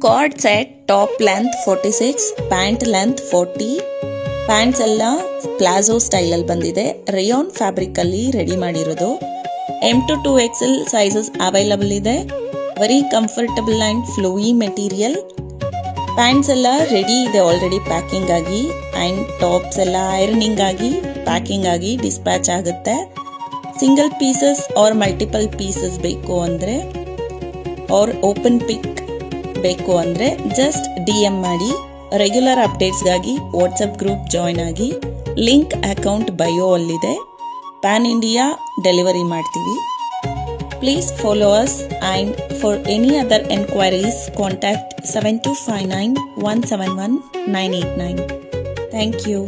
Card set top length 46, pant length 40. Pants ಎಲ್ಲ palazzo ಸ್ಟೈಲಲ್ಲಿ ಬಂದಿದೆ. ರೇಯಾನ್ ಫ್ಯಾಬ್ರಿಕಲ್ಲಿ ರೆಡಿ ಮಾಡಿರೋದು. M to 2XL sizes available ಇದೆ. Very comfortable and flowy material. Pants ಎಲ್ಲ ರೆಡಿ ಇದೆ ಆಲ್ರೆಡಿ ಪ್ಯಾಕಿಂಗ್ ಆಗಿ, ಆ್ಯಂಡ್ ಟಾಪ್ಸ್ ಎಲ್ಲ ಐರನಿಂಗ್ ಆಗಿ ಪ್ಯಾಕಿಂಗ್ ಆಗಿ ಡಿಸ್ಪ್ಯಾಚ್ ಆಗುತ್ತೆ. Single pieces or multiple pieces ಬೇಕು ಅಂದರೆ ಆರ್ ಓಪನ್ ಪಿಕ್ ಬೇಕು ಅಂದರೆ ಜಸ್ಟ್ DM ಮಾಡಿ. ರೆಗ್ಯುಲರ್ ಅಪ್ಡೇಟ್ಸ್ಗಾಗಿ ವಾಟ್ಸಪ್ ಗ್ರೂಪ್ ಜಾಯ್ನ್ ಆಗಿ. ಲಿಂಕ್ ಅಕೌಂಟ್ ಬಯೋ ಅಲ್ಲಿದೆ. ಪ್ಯಾನ್ ಇಂಡಿಯಾ ಡೆಲಿವರಿ ಮಾಡ್ತೀವಿ. Please follow us, and for any other enquiries contact 7259 171 989. Thank you.